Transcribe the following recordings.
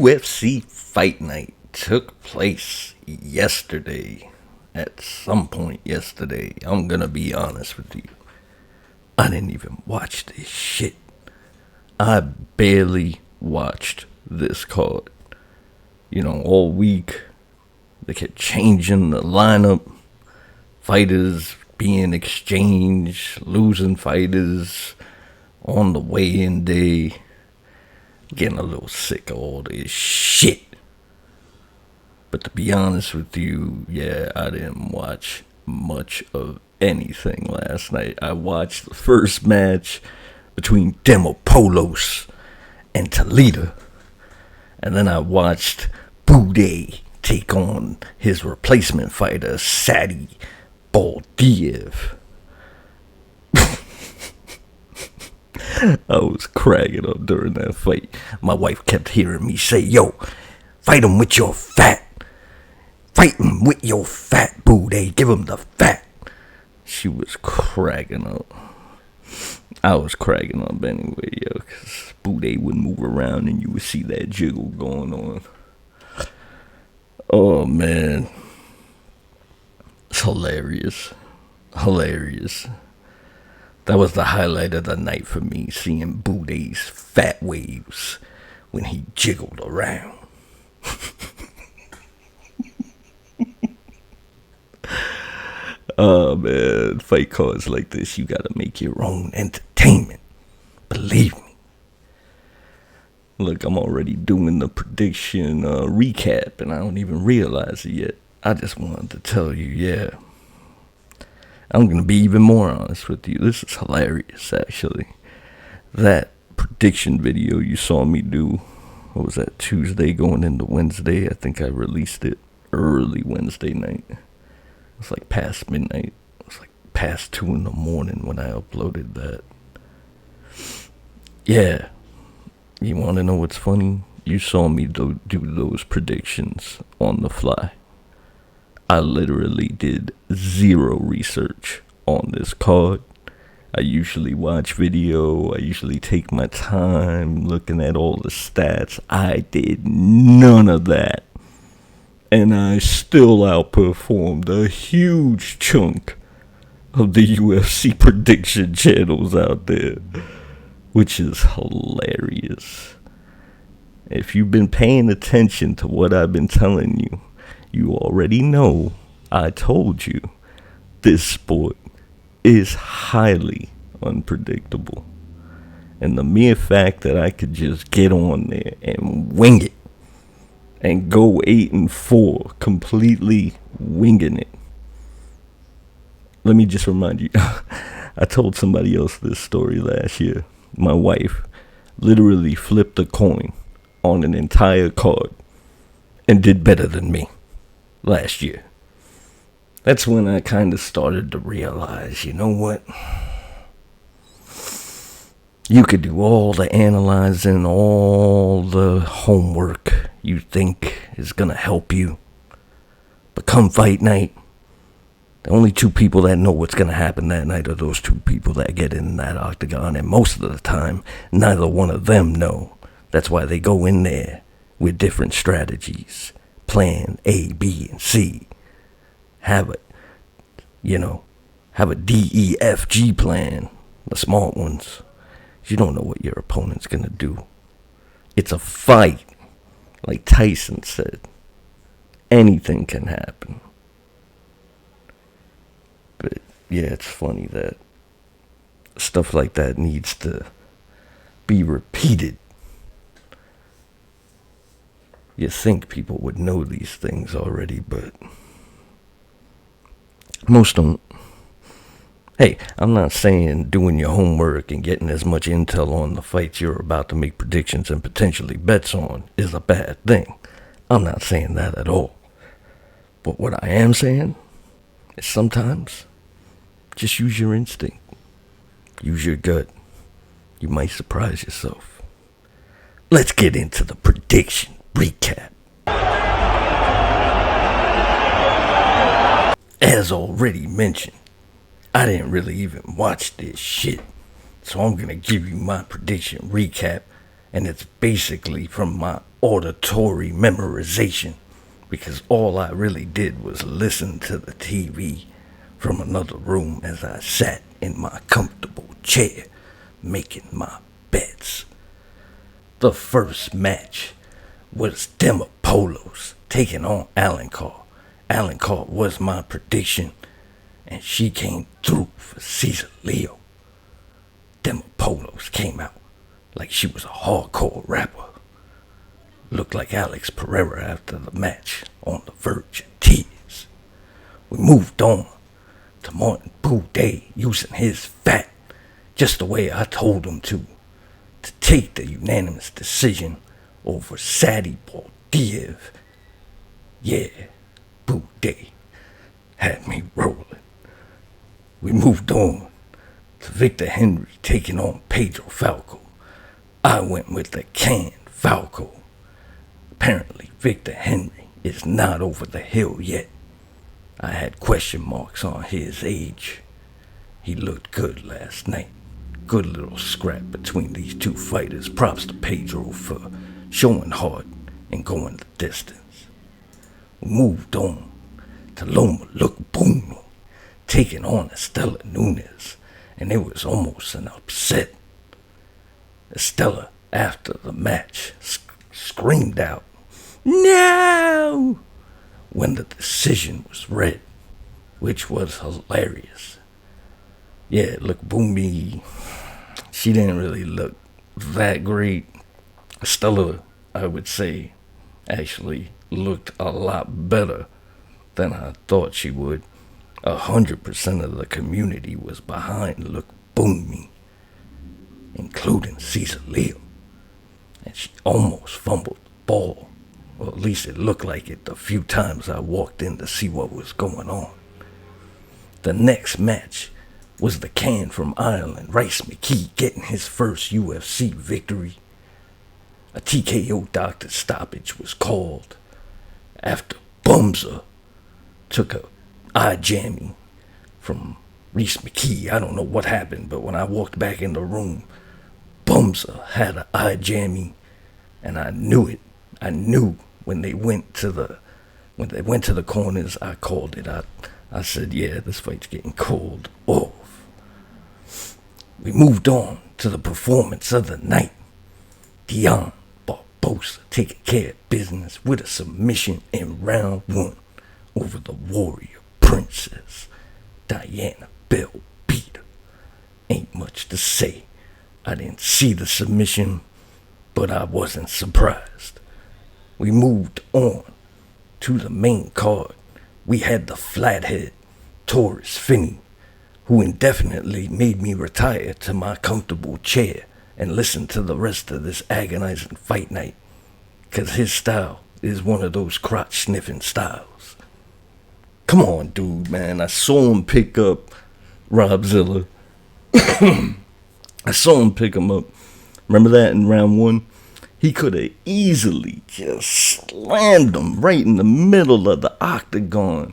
UFC Fight Night took place yesterday. At some point yesterday, I'm gonna be honest with you. I didn't even watch this shit. I barely watched this card. All week, they kept changing the lineup. Fighters being exchanged, losing fighters on the weigh-in day. Getting a little sick of all this shit. But to be honest with you, I didn't watch much of anything last night. I watched the first match between Demopoulos and Toledo. And then I watched Boudet take on his replacement fighter, Sadi Baldiev. I was cracking up during that fight. My wife kept hearing me say, "Yo, fight him with your fat. Fight him with your fat, Boudet. Give him the fat." She was cracking up. I was cracking up anyway, because Boudet would move around and you would see that jiggle going on. Oh, man. It's hilarious. That was the highlight of the night for me, seeing Boudet's fat waves when he jiggled around. Oh, man. Fight cards like this, you gotta make your own entertainment. Believe me. Look, I'm already doing the prediction recap, and I don't even realize it yet. I just wanted to tell you, I'm going to be even more honest with you. This is hilarious, actually. That prediction video you saw me do, what was that, Tuesday going into Wednesday? I think I released it early Wednesday night. It was like past midnight. It was like past 2 in the morning when I uploaded that. Yeah. You want to know what's funny? You saw me do those predictions on the fly. I literally did zero research on this card. I usually watch video. I usually take my time looking at all the stats. I did none of that. And I still outperformed a huge chunk of the UFC prediction channels out there, which is hilarious. If you've been paying attention to what I've been telling you, you already know I told you this sport is highly unpredictable. And the mere fact that I could just get on there and wing it and go 8-4, completely winging it. Let me just remind you, I told somebody else this story last year. My wife literally flipped a coin on an entire card and did better than me last year. That's when I kind of started to realize, you know what? You could do all the analyzing, all the homework you think is going to help you. But come fight night, the only 2 people that know what's going to happen that night are those 2 people that get in that octagon. And most of the time, neither one of them know. That's why they go in there with different strategies. Plan A, B, and C. Have a D, E, F, G plan. The smart ones. You don't know what your opponent's going to do. It's a fight. Like Tyson said. Anything can happen. But it's funny that stuff like that needs to be repeated. You think people would know these things already, but most don't. Hey, I'm not saying doing your homework and getting as much intel on the fights you're about to make predictions and potentially bets on is a bad thing. I'm not saying that at all. But what I am saying is sometimes just use your instinct. Use your gut. You might surprise yourself. Let's get into the prediction recap. As already mentioned, I didn't really even watch this shit. So I'm going to give you my prediction recap. And it's basically from my auditory memorization, because all I really did was listen to the TV from another room as I sat in my comfortable chair making my bets. The first match was Demopoulos taking on Alencar. Alencar was my prediction, and she came through for Cesar Leo. Demopoulos came out like she was a hardcore rapper. Looked like Alex Pereira after the match, on the verge of tears. We moved on to Martin Boudet using his fat, just the way I told him to take the unanimous decision over Sadie Baldiev. Yeah, Boudet had me rolling. We moved on to Victor Henry taking on Pedro Falco. I went with the canned Falco. Apparently, Victor Henry is not over the hill yet. I had question marks on his age. He looked good last night. Good little scrap between these two fighters. Props to Pedro for showing heart and going the distance. We moved on to Loma Lookboonmee taking on Estela Nunes, and it was almost an upset. Estela, after the match, screamed out, "No!" when the decision was read, which was hilarious. Yeah, Lookboonmee, she didn't really look that great. Estela, I would say, actually looked a lot better than I thought she would. 100% of the community was behind Lookboonmee, including Cesar Leo, and she almost fumbled the ball. Well, at least it looked like it the few times I walked in to see what was going on. The next match was the can from Ireland, Rice McKee, getting his first UFC victory. A TKO doctor stoppage was called after Bumza took a eye jamming from Reese McKee. I don't know what happened, but when I walked back in the room, Bumza had an eye jamming, and I knew it. I knew when they went to the corners. I called it. I said, yeah, this fight's getting called off. We moved on to the performance of the night. Dion Barbosa taking care of business with a submission in round 1 over the Warrior Princess, Diana Bell Beater. Ain't much to say. I didn't see the submission, but I wasn't surprised. We moved on to the main card. We had the flathead Taurus Finney, who indefinitely made me retire to my comfortable chair and listen to the rest of this agonizing fight night, because his style is one of those crotch-sniffing styles. Come on, dude, man. I saw him pick up Robzilla. I saw him pick him up. Remember that in round 1? He could have easily just slammed him right in the middle of the octagon.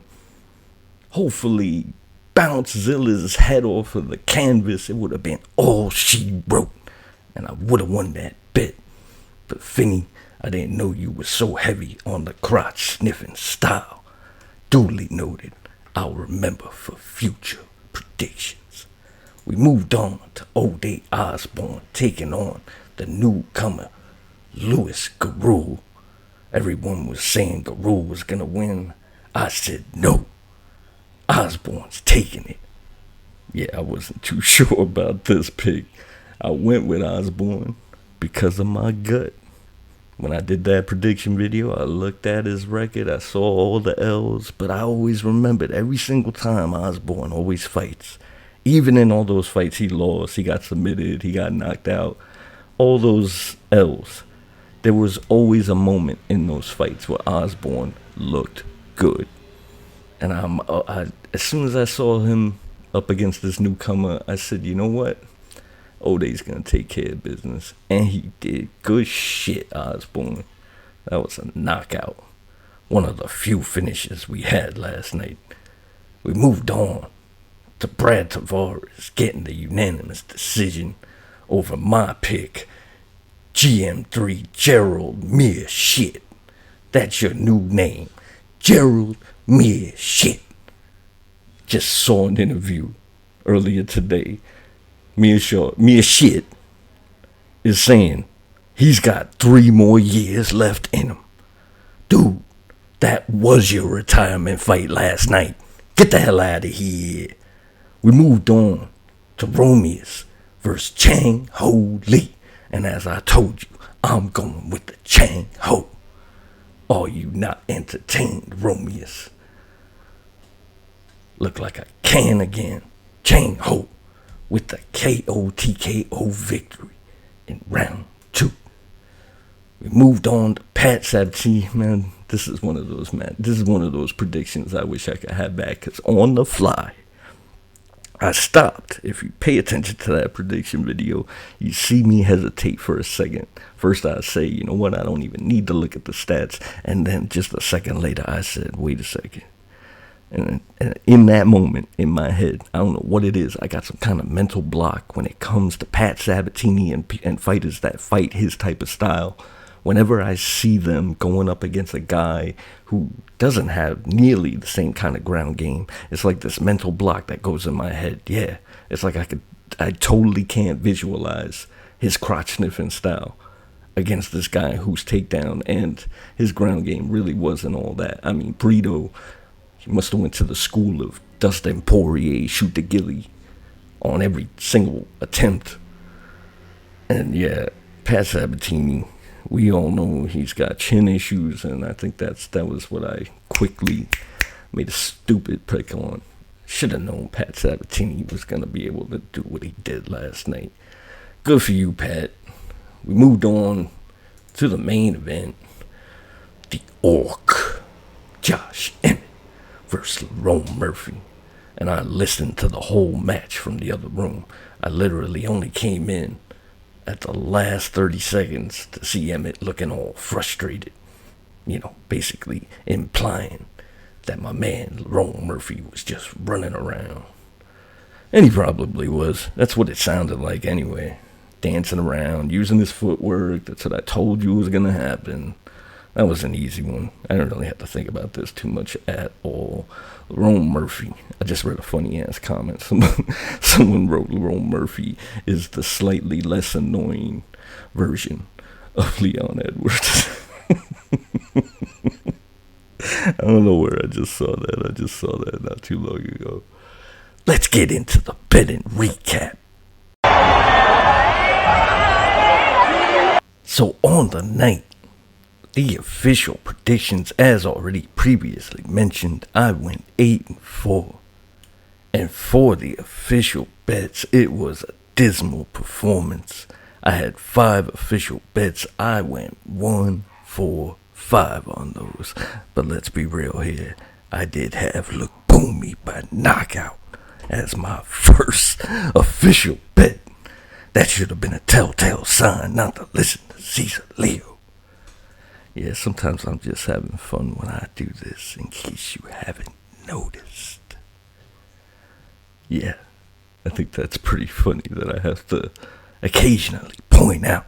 Hopefully bounce Zilla's head off of the canvas. It would have been all she wrote, and I would have won that bet. But Finney, I didn't know you were so heavy on the crotch sniffing style. Duly noted. I'll remember for future predictions. We moved on to O'Day Osborne taking on the newcomer Louis Garou. Everyone was saying Garou was gonna win. I said no. Osborne's taking it. Yeah, I wasn't too sure about this pick. I went with Osborne because of my gut. When I did that prediction video, I looked at his record, I saw all the L's, but I always remembered every single time Osborne always fights. Even in all those fights he lost, he got submitted, he got knocked out, all those L's. There was always a moment in those fights where Osborne looked good. And as soon as I saw him up against this newcomer, I said, you know what? O'Day's gonna take care of business. And he did. Good shit, Osborne. That was a knockout. One of the few finishes we had last night. We moved on to Brad Tavares getting the unanimous decision over my pick, GM3 Gerald Mere Shit. That's your new name. Gerald Mere Shit. Just saw an interview earlier today. Mere Shit is saying he's got 3 more years left in him. Dude, that was your retirement fight last night. Get the hell out of here. We moved on to Romeus versus Chang Ho Lee. And as I told you, I'm going with the Chang Ho. Are you not entertained, Romeus? Look like a can again. Chang Ho with the KO TKO victory in round 2. We moved on to Pat Sabatini. Man, this is one of those predictions I wish I could have back, because on the fly I stopped. If you pay attention to that prediction video, you see me hesitate for a second. First I say, you know what, I don't even need to look at the stats. And then just a second later I said, wait a second. And in that moment, in my head, I don't know what it is, I got some kind of mental block when it comes to Pat Sabatini and fighters that fight his type of style. Whenever I see them going up against a guy who doesn't have nearly the same kind of ground game, it's like this mental block that goes in my head. Yeah, it's like I totally can't visualize his crotch sniffing style against this guy whose takedown and his ground game really wasn't all that. I mean, Brito, he must have went to the school of Dustin Poirier, shoot the gilly on every single attempt. And yeah, Pat Sabatini, we all know he's got chin issues, and I think that was what I quickly made a stupid pick on. Should have known Pat Sabatini was going to be able to do what he did last night. Good for you, Pat. We moved on to the main event. The Orc, Josh Emmett versus Lerone Murphy. And I listened to the whole match from the other room. I literally only came in at the last 30 seconds to see Emmett looking all frustrated. You know, basically implying that my man Lerone Murphy was just running around. And he probably was. That's what it sounded like anyway. Dancing around, using his footwork. That's what I told you was going to happen. That was an easy one. I don't really have to think about this too much at all. Lerone Murphy. I just read a funny ass comment. Someone wrote Lerone Murphy is the slightly less annoying version of Leon Edwards. I don't know where I just saw that. I just saw that not too long ago. Let's get into the betting recap. So on the night, the official predictions, as already previously mentioned, I went 8-4. And for the official bets, it was a dismal performance. I had 5 official bets. I went 1-4-5 on those. But let's be real here. I did have Look Boomy by knockout as my first official bet. That should have been a telltale sign not to listen to Cesar Leo. Yeah, sometimes I'm just having fun when I do this, in case you haven't noticed. Yeah, I think that's pretty funny that I have to occasionally point out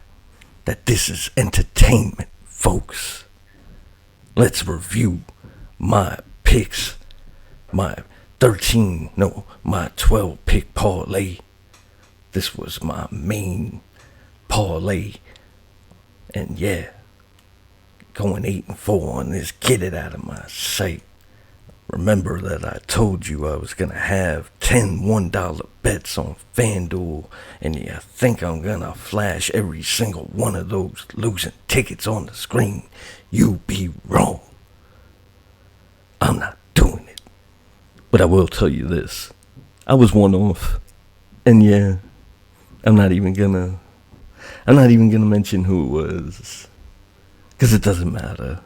that this is entertainment, folks. Let's review my picks, my 12 pick parlay. This was my main parlay. And yeah, going 8-4 on this, get it out of my sight. Remember that I told you I was going to have 10 $1 bets on FanDuel, and you think I'm going to flash every single one of those losing tickets on the screen? You be wrong. I'm not doing it. But I will tell you this. I was one off. And yeah, I'm not even gonna mention who it was, because it doesn't matter.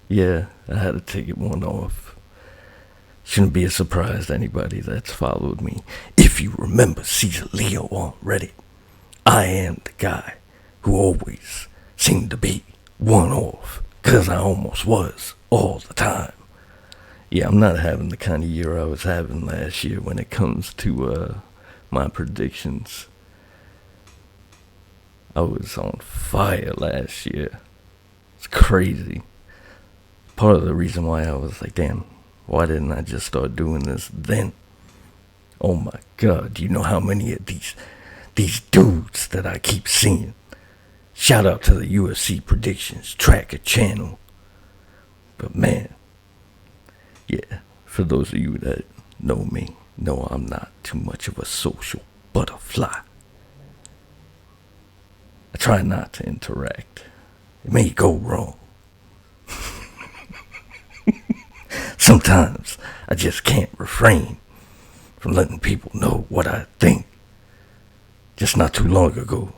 Yeah, I had to take it one off. Shouldn't be a surprise to anybody that's followed me. If you remember Cesar Leo on Reddit, I am the guy who always seemed to be one off, because I almost was all the time. Yeah, I'm not having the kind of year I was having last year when it comes to my predictions. I was on fire last year. It's crazy. Part of the reason why I was like, damn, why didn't I just start doing this then? Oh my God, do you know how many of these dudes that I keep seeing? Shout out to the UFC Predictions Tracker channel. But man, yeah, for those of you that know me, know I'm not too much of a social butterfly. I try not to interact. It may go wrong. Sometimes I just can't refrain from letting people know what I think. Just not too long ago,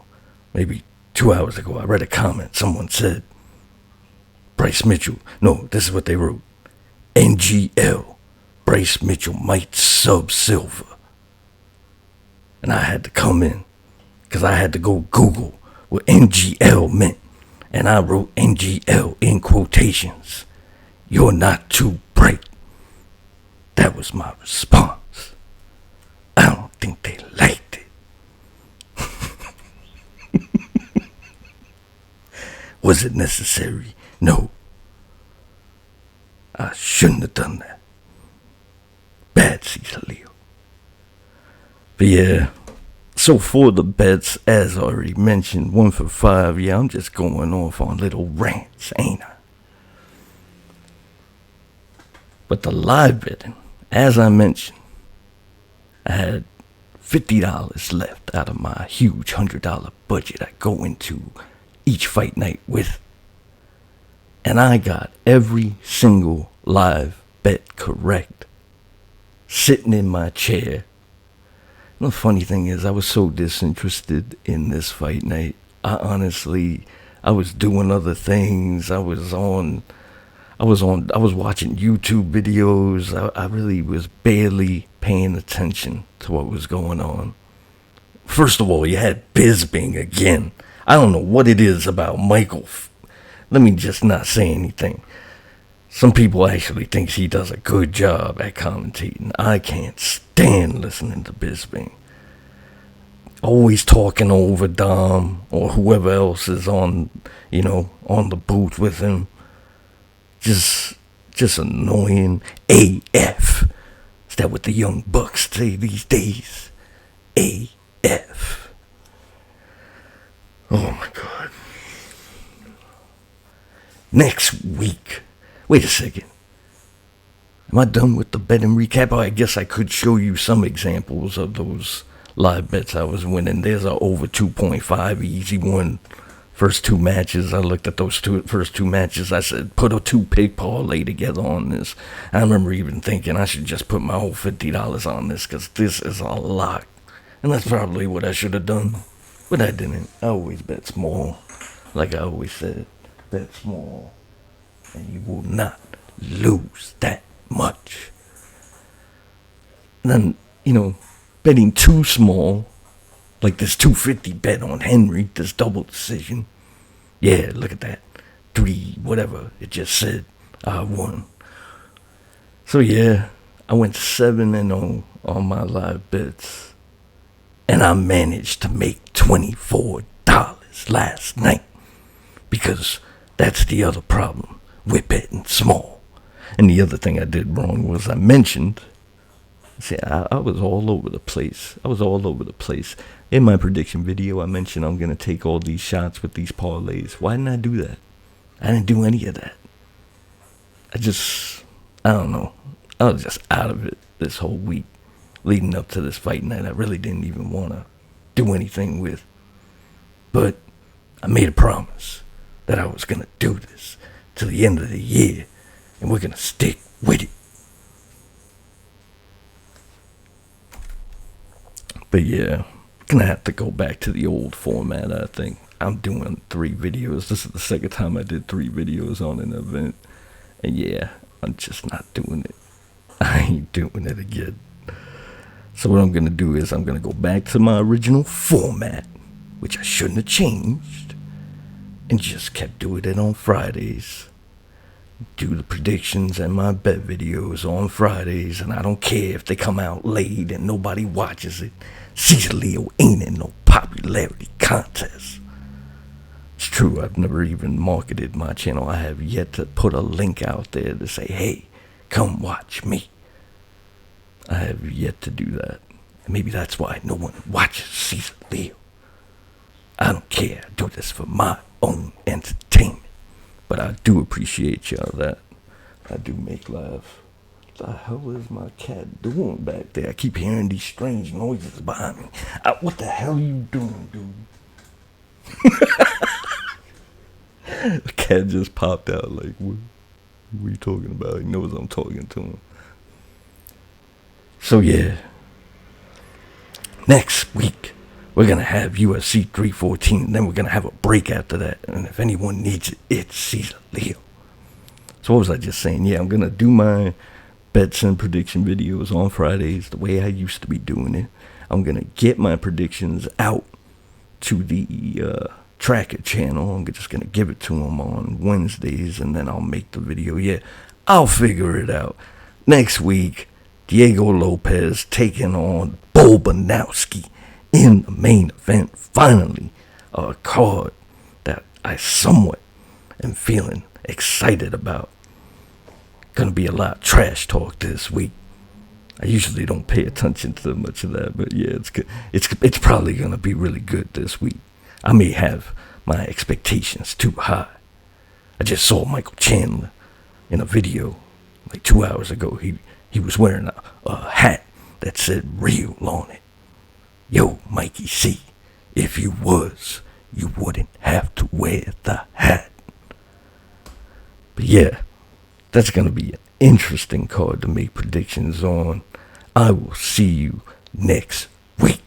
maybe 2 hours ago, I read a comment. Someone said, Bryce Mitchell, no, this is what they wrote. NGL, Bryce Mitchell might sub Silva. And I had to come in, because I had to go Google what NGL meant. And I wrote NGL in quotations. You're not too bright. That was my response. I don't think they liked it. Was it necessary? No. I shouldn't have done that. Bad Cesar Leo. But yeah, so for the bets, as already mentioned, 1 for 5. Yeah, I'm just going off on little rants, ain't I? But the live betting, as I mentioned, I had $50 left out of my huge $100 budget I go into each fight night with. And I got every single live bet correct. Sitting in my chair. And the funny thing is, I was so disinterested in this fight night. I was doing other things. I was watching YouTube videos. I really was barely paying attention to what was going on. First of all, you had Bisping again. I don't know what it is about Michael. Let me just not say anything. Some people actually think he does a good job at commentating. I can't stand listening to Bisping. Always talking over Dom or whoever else is on the booth with him. Just annoying AF. Is that what the young bucks say these days? AF. Oh my God. Next week. Wait a second. Am I done with the betting recap? Oh, I guess I could show you some examples of those live bets I was winning. There's a over 2.5 easy one. First 2 matches, I looked at those first two matches. I said, put a 2-pick parlay together on this. I remember even thinking I should just put my whole $50 on this because this is a lot. And that's probably what I should have done. But I didn't. I always bet small. Like I always said, bet small. And you will not lose that much. And then, betting too small, like this 250 bet on Henry, this double decision. Yeah, look at that. 3, whatever it just said. I won. So yeah, I went 7-0 on my live bets. And I managed to make $24 last night. Because that's the other problem. We're betting small. And the other thing I did wrong was I mentioned, I was all over the place. In my prediction video, I mentioned I'm going to take all these shots with these parlays. Why didn't I do that? I didn't do any of that. I don't know. I was just out of it this whole week leading up to this fight night. I really didn't even want to do anything with. But I made a promise that I was going to do this to the end of the year, and we're going to stick with it. But yeah, gonna have to go back to the old format, I think. I'm doing 3 videos. This is the second time I did 3 videos on an event. And yeah, I'm just not doing it. I ain't doing it again. So what I'm gonna do is I'm gonna go back to my original format, which I shouldn't have changed, and just kept doing it on Fridays. Do the predictions and my bet videos on Fridays, and I don't care if they come out late and nobody watches it. Cesar Leo ain't in no popularity contest. It's true, I've never even marketed my channel. I have yet to put a link out there to say, hey, come watch me. I have yet to do that. And maybe that's why no one watches Caesar Leo. I don't care. I do this for my own entertainment. But I do appreciate y'all that. I do make laugh. What the hell is my cat doing back there? I keep hearing these strange noises behind me. What the hell are you doing, dude? The cat just popped out like, what are you talking about? He knows I'm talking to him. So yeah. Next week, we're going to have UFC 314, and then we're going to have a break after that. And if anyone needs it, it's Caesar Leo. So what was I just saying? Yeah, I'm going to do my bets and prediction videos on Fridays the way I used to be doing it. I'm going to get my predictions out to the tracker channel. I'm just going to give it to them on Wednesdays, and then I'll make the video. Yeah, I'll figure it out. Next week, Diego Lopez taking on Bo Banowski in the main event. Finally, a card that I somewhat am feeling excited about. Gonna be a lot of trash talk this week. I usually don't pay attention to much of that, but yeah, it's good. It's probably gonna be really good this week. I may have my expectations too high. I just saw Michael Chandler in a video like 2 hours ago. He was wearing a hat that said real on it. Yo, Mikey C, if you was, you wouldn't have to wear the hat. But yeah, that's going to be an interesting card to make predictions on. I will see you next week.